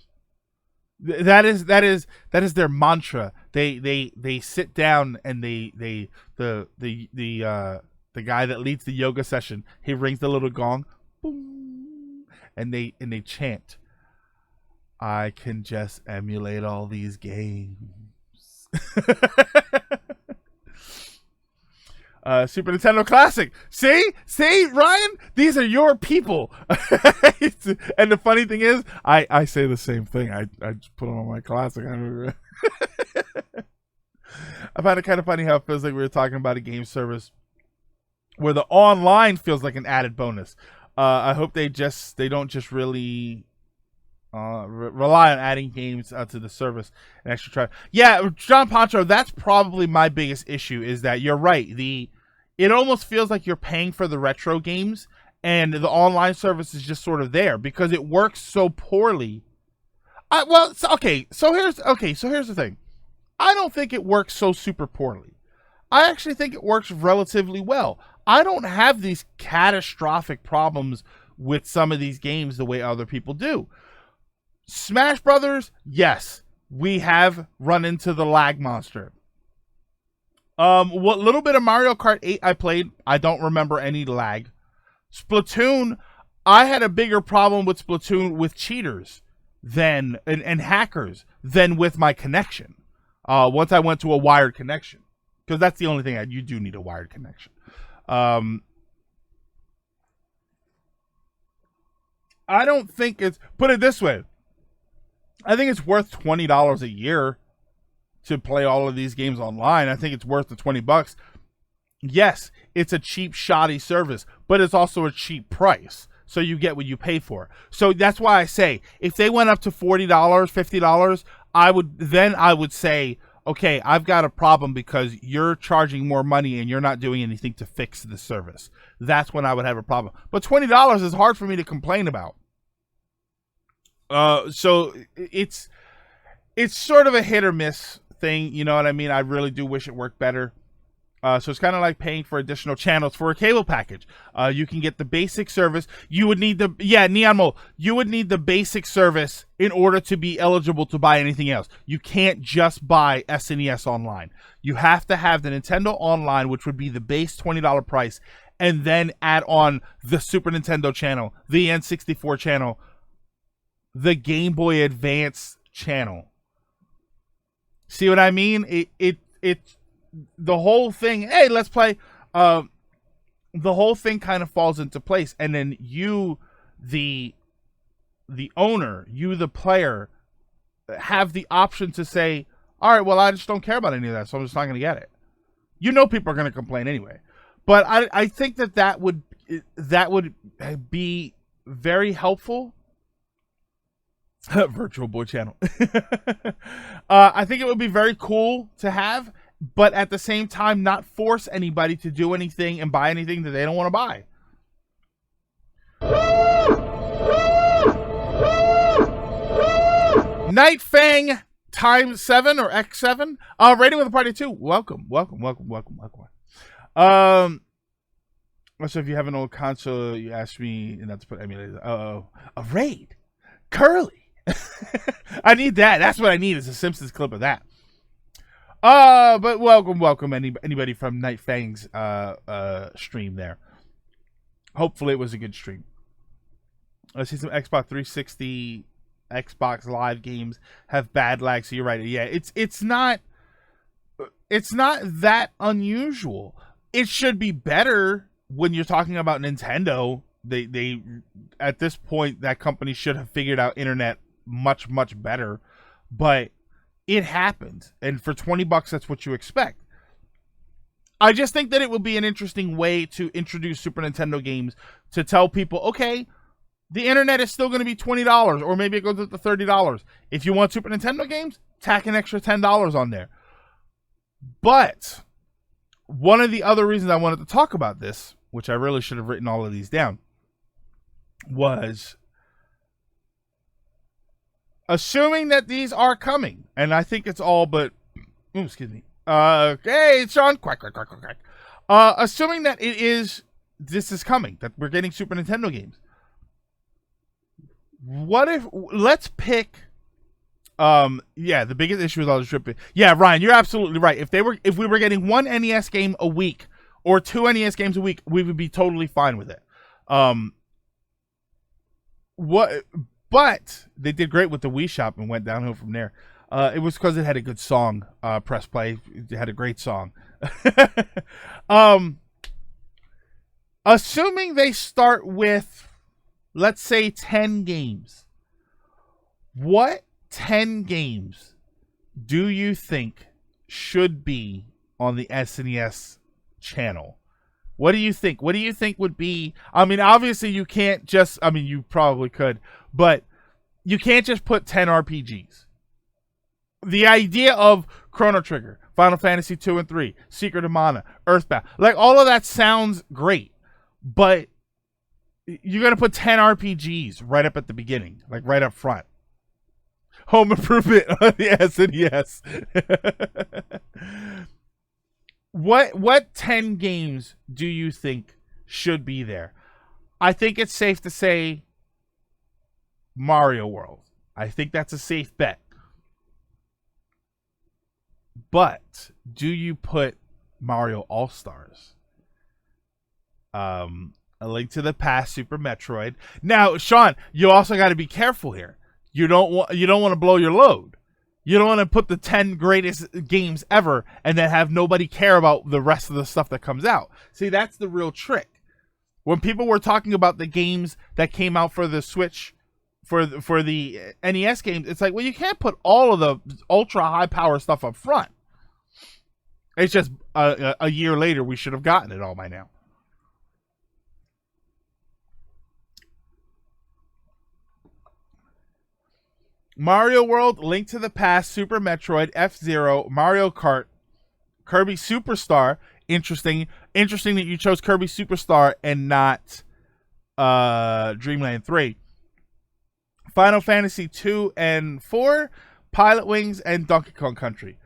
That is their mantra. They sit down and the guy that leads the yoga session, he rings the little gong, boom, and they chant, I can just emulate all these games. Super Nintendo Classic. See, Ryan, these are your people. And the funny thing is, I say the same thing. I just put on my Classic. I find it kind of funny how it feels like we were talking about a game service where the online feels like an added bonus. I hope they don't just really rely on adding games to the service and extra try. Yeah, John Poncho, that's probably my biggest issue, is that you're right. It almost feels like you're paying for the retro games and the online service is just sort of there because it works so poorly. So here's the thing. I don't think it works so super poorly. I actually think it works relatively well. I don't have these catastrophic problems with some of these games the way other people do. Smash Brothers, yes, we have run into the lag monster. What little bit of Mario Kart 8 I played, I don't remember any lag. Splatoon, I had a bigger problem with Splatoon with cheaters and hackers than with my connection. Once I went to a wired connection, because that's the only thing you do need a wired connection. I don't think put it this way. I think it's worth $20 a year to play all of these games online. I think it's worth the $20. Yes, it's a cheap, shoddy service, but it's also a cheap price. So you get what you pay for. So that's why I say, if they went up to $40, $50, I would say, okay, I've got a problem because you're charging more money and you're not doing anything to fix the service. That's when I would have a problem. But $20 is hard for me to complain about. So it's sort of a hit or miss thing, you know what I mean? I really do wish it worked better. So it's kind of like paying for additional channels for a cable package. You can get the basic service. You would need Neon Mole. You would need the basic service in order to be eligible to buy anything else. You can't just buy SNES Online. You have to have the Nintendo Online, which would be the base $20 price, and then add on the Super Nintendo channel, the N64 channel, the Game Boy Advance channel. See what I mean? It the whole thing, hey, let's play. The whole thing kind of falls into place, and then the the owner, you the player, have the option to say, all right, well, I just don't care about any of that, so I'm just not going to get it. You know people are going to complain anyway. But I think that would be very helpful. Virtual Boy channel. I think it would be very cool to have, but at the same time, not force anybody to do anything and buy anything that they don't want to buy. Night Fang times 7 or X7. Rating with a party 2. Welcome. So if you have an old console, you ask me not to put emulators. A raid. Curly. I need that. That's what I need is a Simpsons clip of that. But welcome anybody from Night Fang's stream there. Hopefully it was a good stream. I see some Xbox 360, Xbox Live games have bad lag. So you're right. Yeah, it's not that unusual. It should be better when you're talking about Nintendo. They at this point, that company should have figured out internet much better, but it happens, and for $20 that's what you expect. I just think that it would be an interesting way to introduce Super Nintendo games, to tell people, okay, the internet is still going to be $20, or maybe it goes up to $30. If you want Super Nintendo games, tack an extra $10 on there. But one of the other reasons I wanted to talk about this, which I really should have written all of these down, was assuming that these are coming, and I think it's all but, excuse me. Hey, Sean, quack. Assuming that this is coming, that we're getting Super Nintendo games. Let's pick, the biggest issue is all the stripping. Yeah, Ryan, you're absolutely right. If we were getting one NES game a week or 2 NES games a week, we would be totally fine with it. But they did great with the Wii Shop and went downhill from there. It was because it had a good song. Press play. It had a great song. Assuming they start with, let's say, 10 games. What 10 games do you think should be on the SNES channel? What do you think? What do you think would be? I mean, obviously you can't just, I mean, you probably could, but you can't just put 10 RPGs. The idea of Chrono Trigger, Final Fantasy 2 and 3, Secret of Mana, Earthbound, like all of that sounds great, but you're going to put 10 RPGs right up at the beginning, like right up front. Home Improvement on the SNES. What 10 games do you think should be there? I think it's safe to say Mario World. I think that's a safe bet. But do you put Mario All-Stars? A Link to the Past, Super Metroid. Now, Sean, you also got to be careful here. You don't want to blow your load. You don't want to put the 10 greatest games ever and then have nobody care about the rest of the stuff that comes out. See, that's the real trick. When people were talking about the games that came out for the Switch, for the NES games, it's like, well, you can't put all of the ultra high power stuff up front. It's just a year later, we should have gotten it all by now. Mario World, Link to the Past, Super Metroid, F-Zero, Mario Kart, Kirby Superstar. Interesting that you chose Kirby Superstar and not Dreamland 3. Final Fantasy 2 and 4, Pilot Wings, and Donkey Kong Country.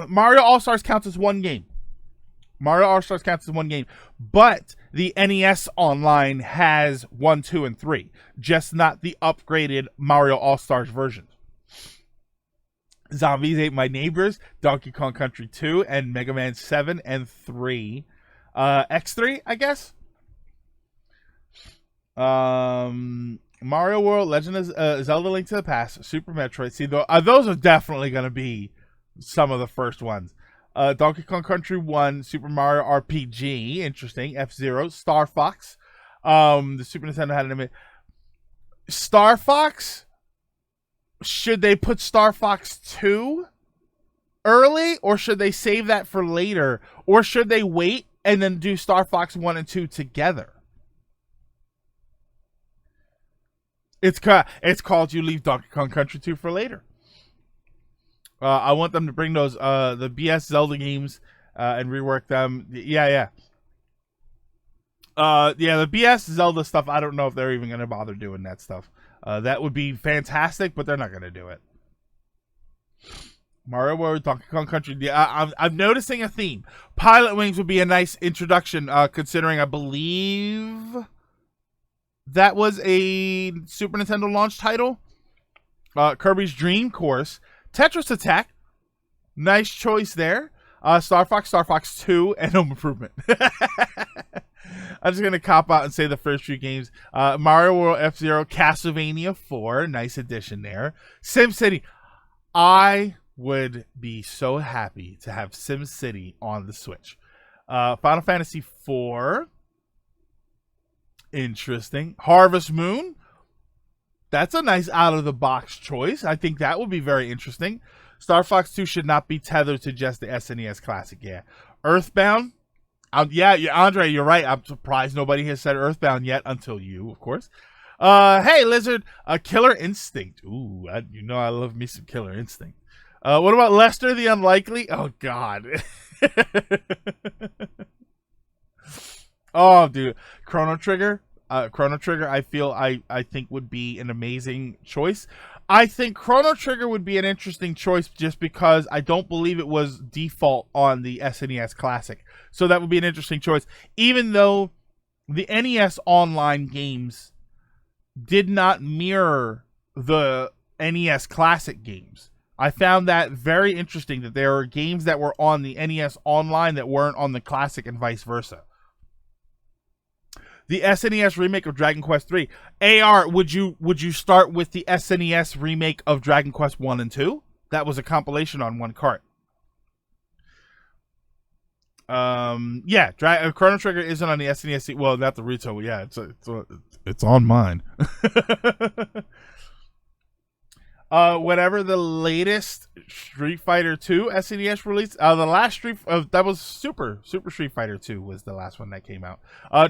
Mario All-Stars counts as one game. But the NES Online has 1, 2, and 3. Just not the upgraded Mario All-Stars versions. Zombies Ate My Neighbors, Donkey Kong Country 2, and Mega Man 7 and 3. X3, I guess? Mario World, Legend of Zelda Link to the Past, Super Metroid. See, those are definitely going to be some of the first ones. Donkey Kong Country 1, Super Mario RPG, interesting. F-Zero, Star Fox. The Super Nintendo had an Star Fox, should they put Star Fox 2 early, or should they save that for later, or should they wait and then do Star Fox 1 and 2 together? It's called You Leave Donkey Kong Country 2 for later. I want them to bring those the BS Zelda games and rework them. Yeah. The BS Zelda stuff, I don't know if they're even going to bother doing that stuff. That would be fantastic, but they're not going to do it. Mario World, Donkey Kong Country. Yeah, I'm noticing a theme. Pilot Wings would be a nice introduction, considering I believe that was a Super Nintendo launch title. Kirby's Dream Course. Tetris Attack. Nice choice there. Star Fox 2, and Home Improvement. I'm just going to cop out and say the first few games. Mario World, F-Zero, Castlevania 4. Nice addition there. SimCity. I would be so happy to have SimCity on the Switch. Final Fantasy 4. Interesting. Harvest Moon. That's a nice out-of-the-box choice. I think that would be very interesting. Star Fox 2 should not be tethered to just the SNES Classic. Yeah. Earthbound. Yeah, Andre, you're right. I'm surprised nobody has said Earthbound yet, until you, of course. Hey, Lizard. Killer Instinct. Ooh, I love me some Killer Instinct. What about Lester the Unlikely? Oh, God. Oh, dude. Chrono Trigger, I think would be an amazing choice. I think Chrono Trigger would be an interesting choice just because I don't believe it was default on the SNES Classic. So that would be an interesting choice. Even though the NES online games did not mirror the NES Classic games. I found that very interesting, that there are games that were on the NES online that weren't on the Classic and vice versa. The SNES remake of Dragon Quest III. AR, would you start with the SNES remake of Dragon Quest 1 and 2? That was a compilation on one cart. Chrono Trigger isn't on the SNES. Well, not the retail. Yeah, it's on mine. Whatever the latest Street Fighter 2 SNES release, the last that was Super Street Fighter 2 was the last one that came out.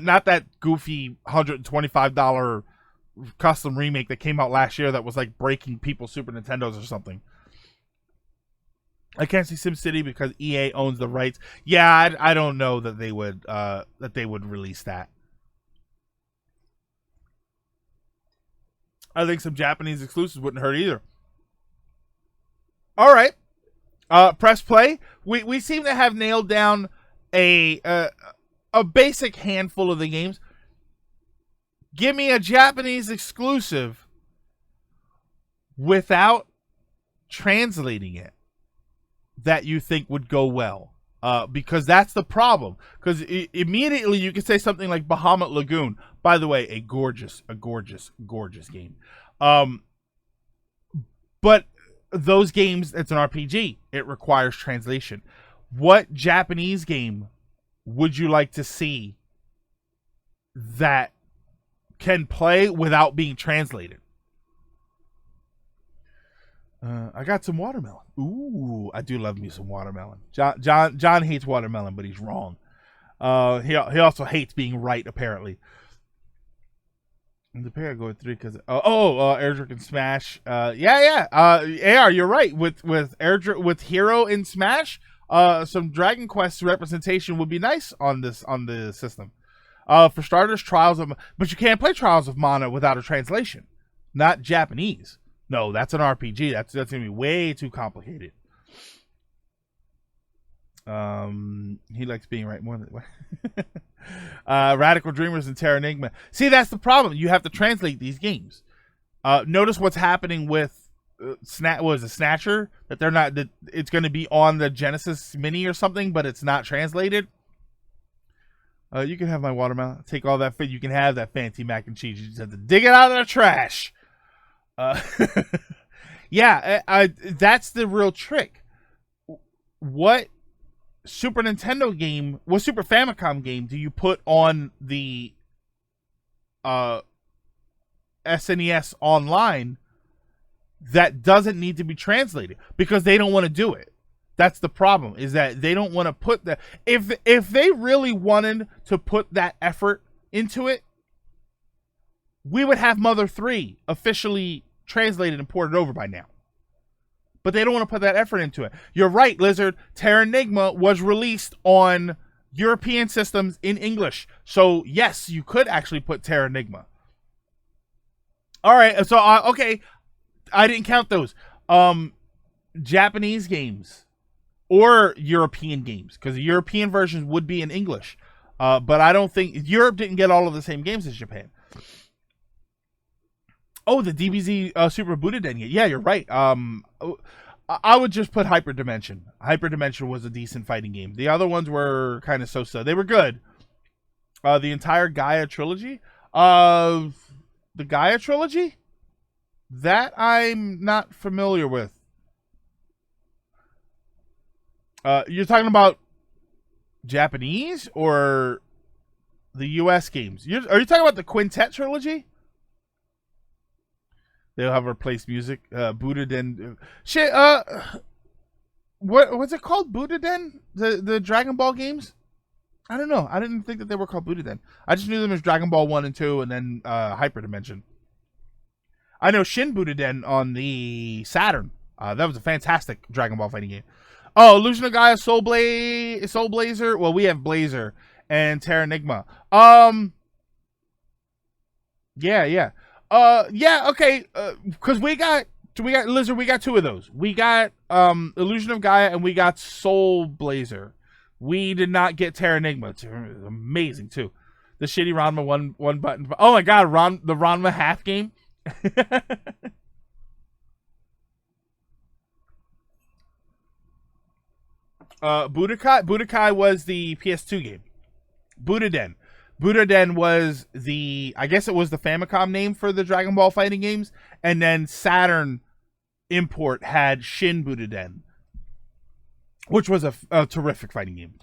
Not that goofy $125 custom remake that came out last year that was like breaking people's Super Nintendos or something. I can't see SimCity because EA owns the rights. Yeah, I don't know that they would release that. I think some Japanese exclusives wouldn't hurt either. All right. Press play. We seem to have nailed down a basic handful of the games. Give me a Japanese exclusive without translating it that you think would go well. Because that's the problem. Because immediately you could say something like Bahamut Lagoon. By the way, a gorgeous game. But those games, it's an RPG. It requires translation. What Japanese game would you like to see that can play without being translated? I got some watermelon. Ooh, I do love me some watermelon. John hates watermelon, but he's wrong. He also hates being right, apparently. And the pair go with 3 because Airdrop and Smash. AR, you're right. With Airdrop, with Hero in Smash, some Dragon Quest representation would be nice on the system. For starters, but you can't play Trials of Mana without a translation. Not Japanese. No, that's an RPG. That's gonna be way too complicated. He likes being right more than Radical Dreamers and Terra Enigma. See, that's the problem. You have to translate these games. Notice what's happening with Snatcher, that they're not, that it's going to be on the Genesis Mini or something, but it's not translated. You can have my watermelon. Take all that. You can have that fancy mac and cheese. You just have to dig it out of the trash. That's the real trick. What Super Nintendo game, what Super Famicom game do you put on the SNES Online that doesn't need to be translated because they don't want to do it. That's the problem, is that they don't want to put that. If they really wanted to put that effort into it, we would have Mother 3 officially translated and ported over by now. But they don't want to put that effort into it. You're right, Lizard. Terranigma was released on European systems in English. So, yes, you could actually put Terranigma. All right, so, okay. I didn't count those. Japanese games or European games, because the European versions would be in English. But I don't think Europe didn't get all of the same games as Japan. Oh, the DBZ Super Budoden. Yeah, you're right. I would just put Hyperdimension. Hyperdimension was a decent fighting game. The other ones were kind of so-so. They were good. The entire Gaia trilogy. The Gaia trilogy? That I'm not familiar with. You're talking about Japanese or the US games? Are you talking about the Quintet trilogy? They'll have replaced music. Budoden. Shit, what's it called? Budoden? The Dragon Ball games? I don't know. I didn't think that they were called Budoden. I just knew them as Dragon Ball 1 and 2 and then Hyperdimension. I know Shin Budoden on the Saturn. That was a fantastic Dragon Ball fighting game. Oh, Illusion of Gaia, Soul Blazer. Well, we have Blazer and Terranigma. Yeah, okay. Because we got Lizard. We got two of those. We got Illusion of Gaia and we got Soul Blazer. We did not get Terranigma. It's amazing too. The shitty Ranma one button. Oh my god, the Ranma half game. Budokai was the PS2 game. Budoden was I guess it was the Famicom name for the Dragon Ball fighting games, and then Saturn import had Shin Budoden, which was a terrific fighting game.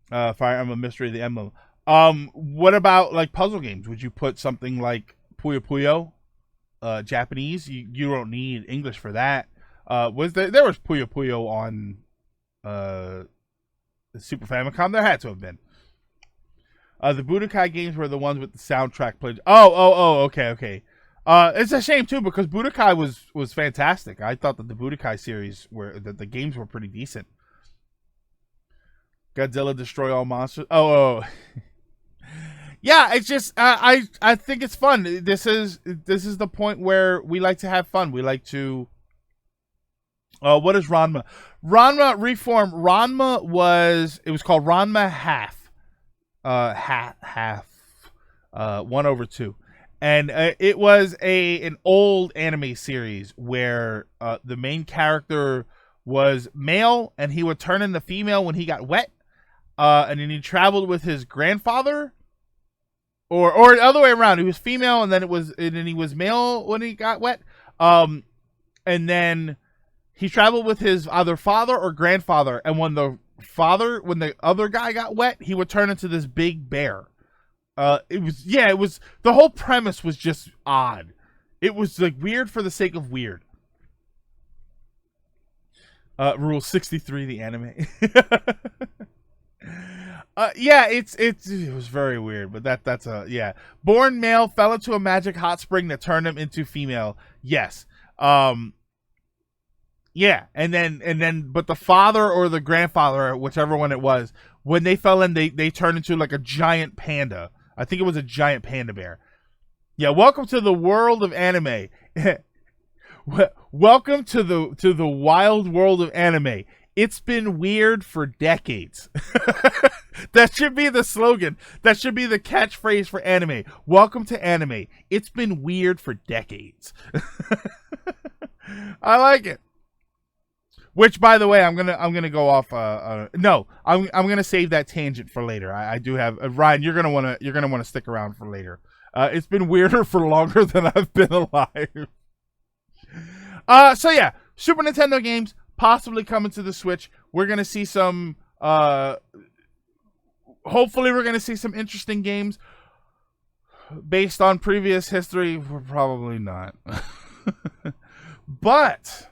Fire Emblem Mystery of the Emblem. What about like puzzle games? Would you put something like Puyo Puyo, Japanese? You don't need English for that. There was Puyo Puyo on the Super Famicom? There had to have been. The Budokai games were the ones with the soundtrack played. Okay. It's a shame too because Budokai was fantastic. I thought that the Budokai series the games were pretty decent. Godzilla Destroy All Monsters. Oh. Yeah, it's just I think it's fun. This is the point where we like to have fun. We like to. What is Ranma? Ranma Reform. Ranma was called Ranma Half. Half. 1/2. And it was an old anime series where the main character was male and he would turn into female when he got wet. And then he traveled with his grandfather. Or the other way around. He was female and then he was male when he got wet. And then he traveled with his either father or grandfather, and when the other guy got wet, he would turn into this big bear. It was the whole premise was just odd. It was like weird for the sake of weird. Rule 63, the anime. It was very weird, but that's yeah. Born male, fell into a magic hot spring that turned him into female. Yes. Yeah, and then, but the father or the grandfather, whichever one it was, when they fell in, they turned into like a giant panda. I think it was a giant panda bear. Yeah, welcome to the world of anime. Welcome to the wild world of anime. It's been weird for decades. That should be the slogan. That should be the catchphrase for anime. Welcome to anime. It's been weird for decades. I like it. Which, by the way, I'm gonna go off. No, I'm gonna save that tangent for later. I do have Ryan. You're gonna wanna stick around for later. It's been weirder for longer than I've been alive. So yeah, Super Nintendo games possibly coming to the Switch. We're gonna see some. Hopefully, we're gonna see some interesting games. based on previous history, we're probably not. But